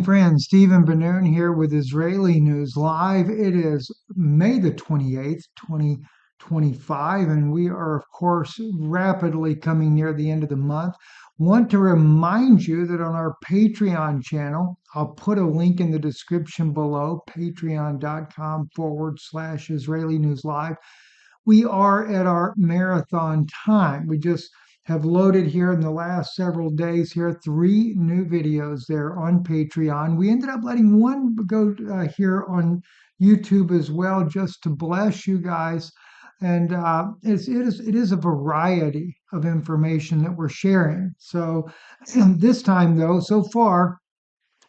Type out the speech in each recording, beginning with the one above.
morning, friends. Stephen Benoon here with Israeli News Live. It is May the 28th, 2025, and we are, of course, rapidly coming near the end of the month. Want to remind you that on our Patreon channel, I'll put a link in the description below, patreon.com/Israeli News Live. We are at our marathon time. We just have loaded here in the last several days here 3 new videos there on Patreon. We ended up letting one go here on YouTube as well, just to bless you guys. And it is a variety of information that we're sharing. So this time, though, so far,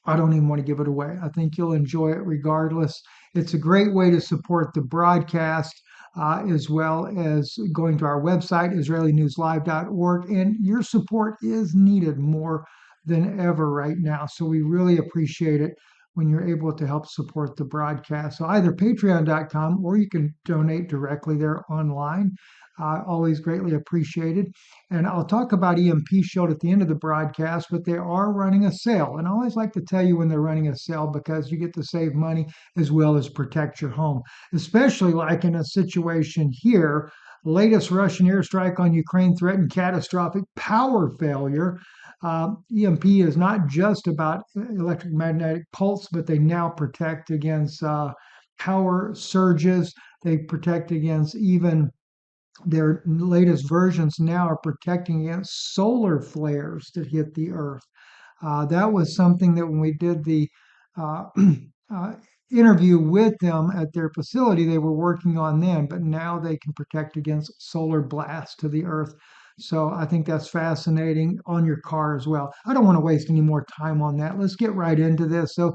I don't even want to give it away. I think you'll enjoy it regardless. It's a great way to support the broadcast, as well as going to our website, IsraeliNewsLive.org. And your support is needed more than ever right now. So we really appreciate it when you're able to help support the broadcast. So either patreon.com or you can donate directly there online. Always greatly appreciated. And I'll talk about EMP Shield at the end of the broadcast, but they are running a sale. And I always like to tell you when they're running a sale because you get to save money as well as protect your home, especially like in a situation here. Latest Russian airstrike on Ukraine threatened catastrophic power failure. EMP is not just about electromagnetic pulse, but they now protect against power surges. They protect against even their latest versions now are protecting against solar flares that hit the earth. That was something that when we did the uh, interview with them at their facility, they were working on then, but now they can protect against solar blasts to the earth. So I think that's fascinating on your car as well. I don't want to waste any more time on that. Let's get right into this. So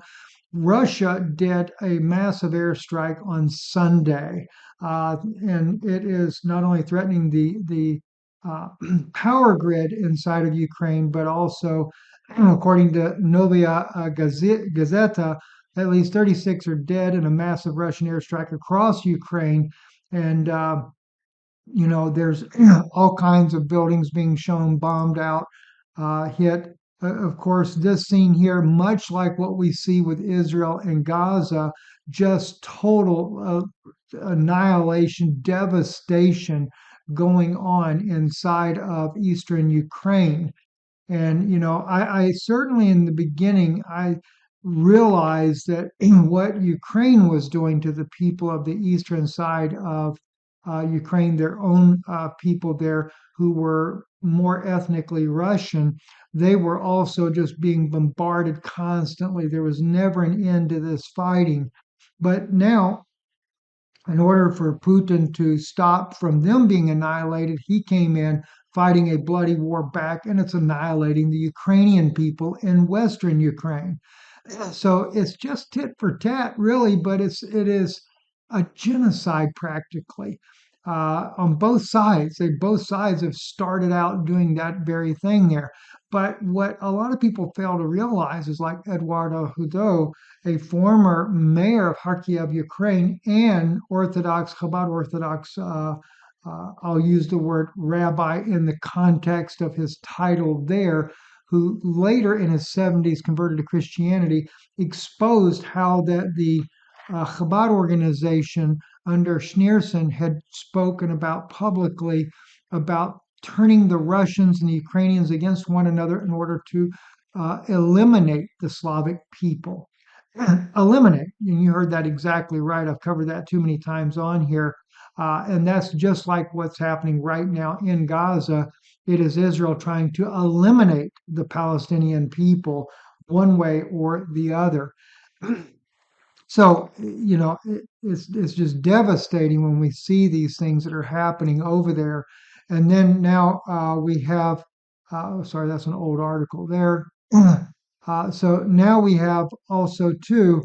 Russia did a massive airstrike on Sunday, and it is not only threatening the power grid inside of Ukraine, but also, according to Novaya Gazeta, at least 36 are dead in a massive Russian airstrike across Ukraine. And there's all kinds of buildings being shown bombed out, hit. Of course, this scene here, much like what we see with Israel and Gaza, just total annihilation, devastation going on inside of eastern Ukraine. And, I certainly in the beginning, I realized that what Ukraine was doing to the people of the eastern side of Ukraine, their own people there who were more ethnically Russian, they were also just being bombarded constantly. There was never an end to this fighting. But now, in order for Putin to stop from them being annihilated, he came in fighting a bloody war back, and it's annihilating the Ukrainian people in Western Ukraine. So it's just tit for tat, really, but it is a genocide practically on both sides. Both sides have started out doing that very thing there. But what a lot of people fail to realize is like Eduardo Hudo, a former mayor of Kharkiv, Ukraine, and Chabad Orthodox, I'll use the word rabbi in the context of his title there, who later in his 70s converted to Christianity, exposed how that the Chabad organization under Schneerson had spoken about publicly about turning the Russians and the Ukrainians against one another in order to eliminate the Slavic people. Eliminate, and you heard that exactly right. I've covered that too many times on here. And that's just like what's happening right now in Gaza. It is Israel trying to eliminate the Palestinian people one way or the other. So, it's just devastating when we see these things that are happening over there. And then now we have, sorry, that's an old article there. So now we have also, too,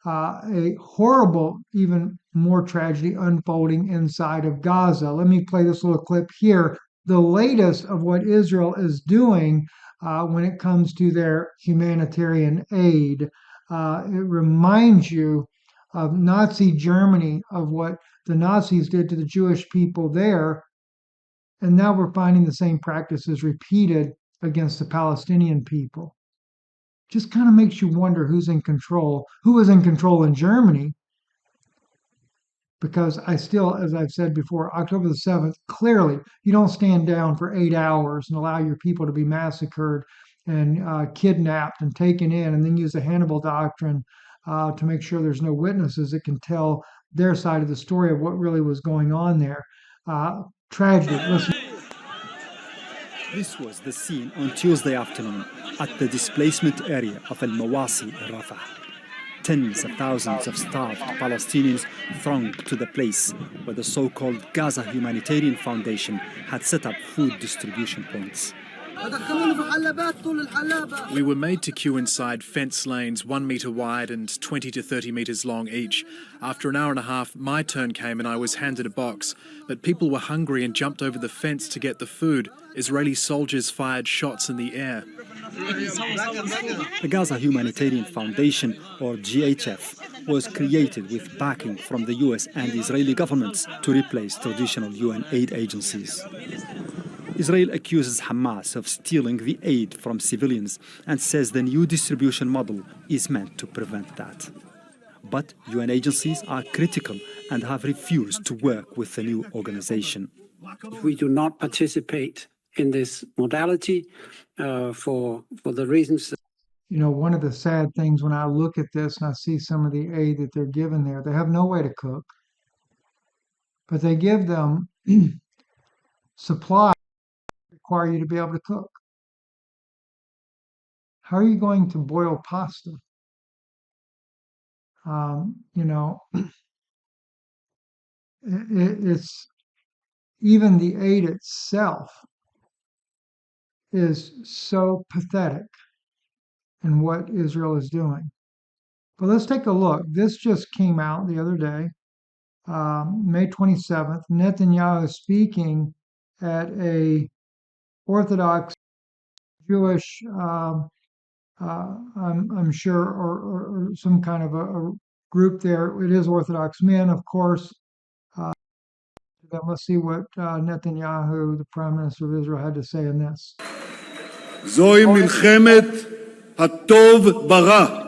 a horrible, even more tragedy unfolding inside of Gaza. Let me play this little clip here. The latest of what Israel is doing when it comes to their humanitarian aid. It reminds you of Nazi Germany, of what the Nazis did to the Jewish people there. And now we're finding the same practices repeated against the Palestinian people. Just kind of makes you wonder who's in control, who was in control in Germany, because I still, as I've said before, October the 7th, clearly you don't stand down for 8 hours and allow your people to be massacred and kidnapped and taken in, and then use the Hannibal doctrine to make sure there's no witnesses that can tell their side of the story of what really was going on there. Tragedy. Listen. This was the scene on Tuesday afternoon at the displacement area of Al Mawasi in Rafah. Tens of thousands of starved Palestinians thronged to the place where the so-called Gaza Humanitarian Foundation had set up food distribution points. We were made to queue inside fence lanes 1 metre wide and 20 to 30 metres long each. After an hour and a half, my turn came and I was handed a box. But people were hungry and jumped over the fence to get the food. Israeli soldiers fired shots in the air. The Gaza Humanitarian Foundation, or GHF, was created with backing from the US and Israeli governments to replace traditional UN aid agencies. Israel accuses Hamas of stealing the aid from civilians and says the new distribution model is meant to prevent that. But UN agencies are critical and have refused to work with the new organization. We do not participate in this modality for the reasons. You know, one of the sad things when I look at this and I see some of the aid that they're given there, they have no way to cook, but they give them supplies that require you to be able to cook. How are you going to boil pasta? You know, it's even the aid itself is so pathetic in what Israel is doing. But let's take a look. This just came out the other day, May 27th. Netanyahu speaking at a Orthodox Jewish, I'm sure, or some kind of a group there. It is Orthodox men, of course. Then let's see what Netanyahu, the Prime Minister of Israel, had to say in this. זוהי מלחמת הטוב ברע.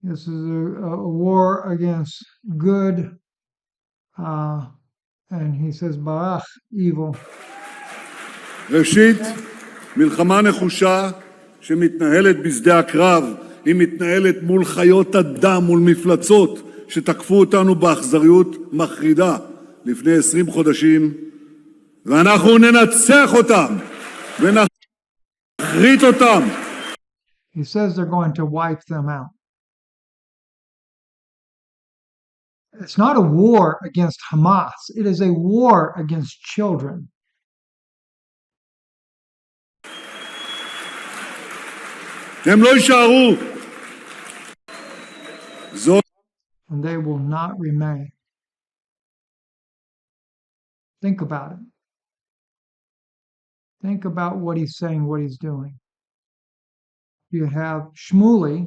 This is a war against good, and he says barach, evil. ראשית, מלחמה נחושה שמתנהלת בשדה הקרב, היא מתנהלת מול חיות אדם, מול מפלצות שתקפו אותנו באכזריות מחרידה לפני 20 חודשים, ואנחנו ננצח אותם ונחריט אותם. He says they're going to wipe them out. It's not a war against Hamas. It is a war against children. הם לא יישארו. And they will not remain. Think about it. Think about what he's saying, what he's doing. You have Shmuley,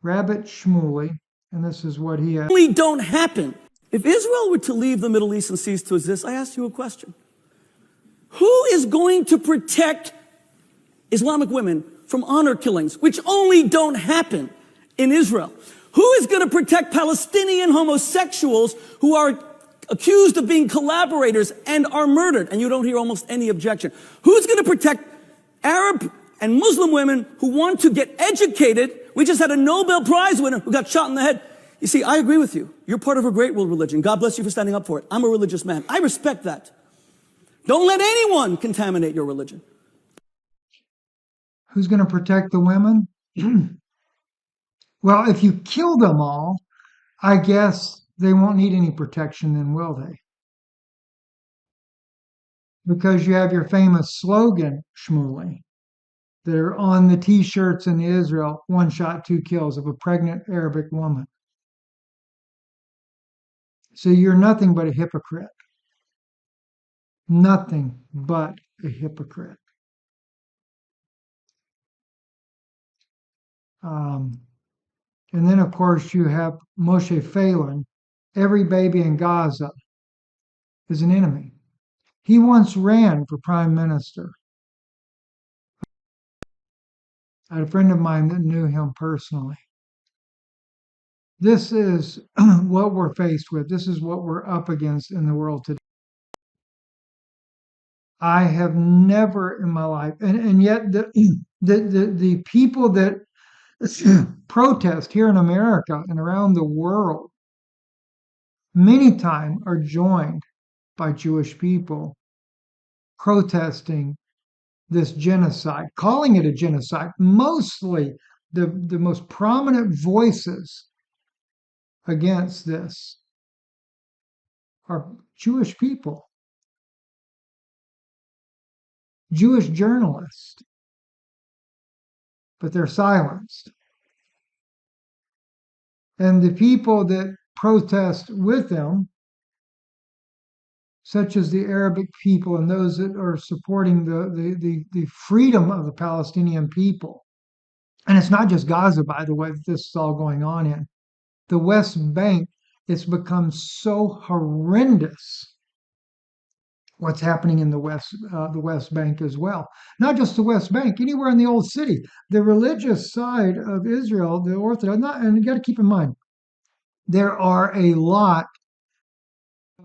Rabbit Shmuley, and this is what he has. Only don't happen. If Israel were to leave the Middle East and cease to exist, I ask you a question. Who is going to protect Islamic women from honor killings, which only don't happen in Israel? Who is going to protect Palestinian homosexuals who are accused of being collaborators and are murdered, and you don't hear almost any objection? Who's going to protect Arab and Muslim women who want to get educated? We just had a Nobel Prize winner who got shot in the head. You see, I agree with you. You're part of a great world religion. God bless you for standing up for it. I'm a religious man. I respect that. Don't let anyone contaminate your religion. Who's going to protect the women? Well, if you kill them all, I guess they won't need any protection then, will they? Because you have your famous slogan, Shmuley, that are on the T-shirts in Israel, 1 shot, 2 kills, of a pregnant Arabic woman. So you're nothing but a hypocrite. Nothing but a hypocrite. And then, of course, you have Moshe Phelan. Every baby in Gaza is an enemy. He once ran for prime minister. I had a friend of mine that knew him personally. This is what we're faced with. This is what we're up against in the world today. I have never in my life, and yet the people that protest here in America and around the world many times are joined by Jewish people protesting this genocide, calling it a genocide. Mostly the most prominent voices against this are Jewish people, Jewish journalists, but they're silenced. And the people that protest with them, such as the Arabic people and those that are supporting the freedom of the Palestinian people. And it's not just Gaza, by the way, that this is all going on in. The West Bank, it's become so horrendous what's happening in the West Bank as well. Not just the West Bank, anywhere in the Old City. The religious side of Israel, the Orthodox, and you got to keep in mind, there are a lot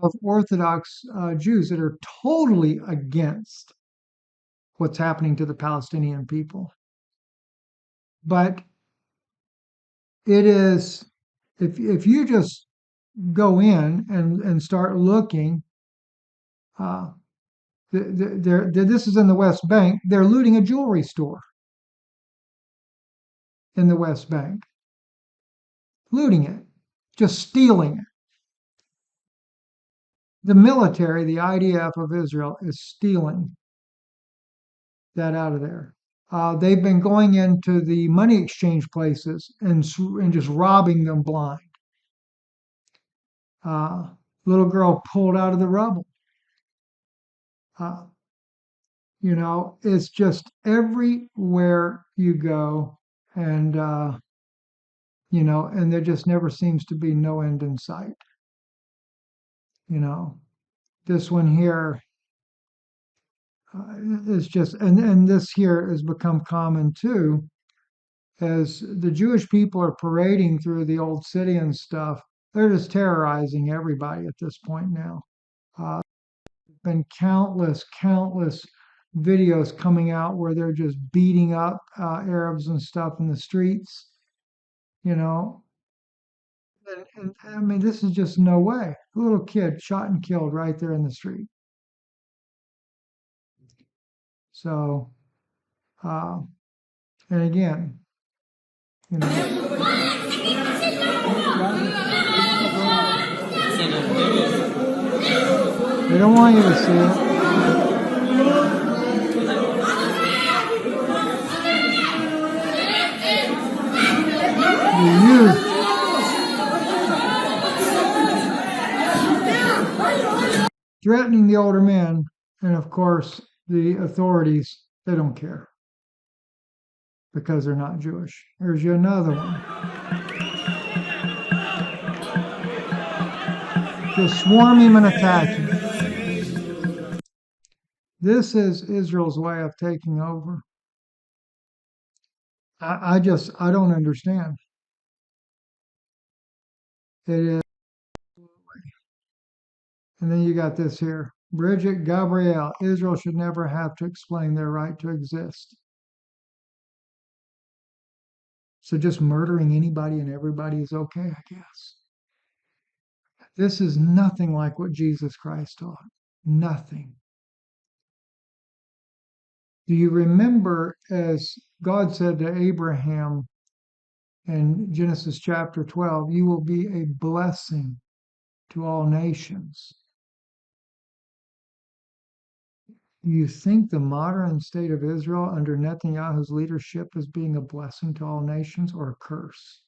of Orthodox Jews that are totally against what's happening to the Palestinian people. But it is, if you just go in and start looking, this is in the West Bank. They're looting a jewelry store in the West Bank, looting it, just stealing it. The military, the IDF of Israel, is stealing that out of there. They've been going into the money exchange places and just robbing them blind. Little girl pulled out of the rubble. It's just everywhere you go, and and there just never seems to be no end in sight. This one here is just, and this here has become common too, as the Jewish people are parading through the old city and stuff. They're just terrorizing everybody at this point now. Been countless videos coming out where they're just beating up Arabs and stuff in the streets, and I mean, this is just no way. A little kid shot and killed right there in the street. So, and again, they don't want you to see it. The youth threatening the older men, and of course, the authorities, they don't care because they're not Jewish. Here's you another one. Just swarm him and attack him. This is Israel's way of taking over. I don't understand. It is. And then you got this here. Bridget Gabrielle, Israel should never have to explain their right to exist. So just murdering anybody and everybody is okay, I guess. This is nothing like what Jesus Christ taught. Nothing. Do you remember, as God said to Abraham in Genesis chapter 12, you will be a blessing to all nations? Do you think the modern state of Israel under Netanyahu's leadership is being a blessing to all nations or a curse?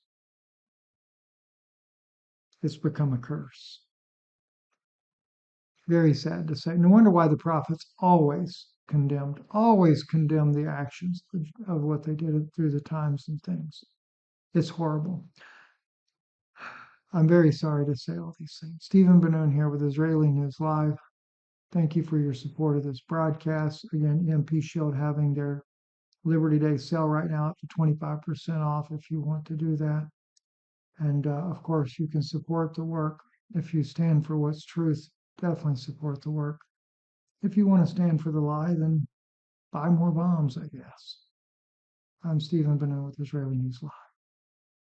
It's become a curse. Very sad to say. No wonder why the prophets always condemned the actions of what they did through the times and things. It's horrible. I'm very sorry to say all these things. Stephen Ben-Nun here with Israeli News Live. Thank you for your support of this broadcast. Again, EMP Shield having their Liberty Day sale right now up to 25% off if you want to do that. And of course, you can support the work. If you stand for what's truth, definitely support the work. If you want to stand for the lie, then buy more bombs, I guess. I'm Stephen Benoit with Israeli News Live.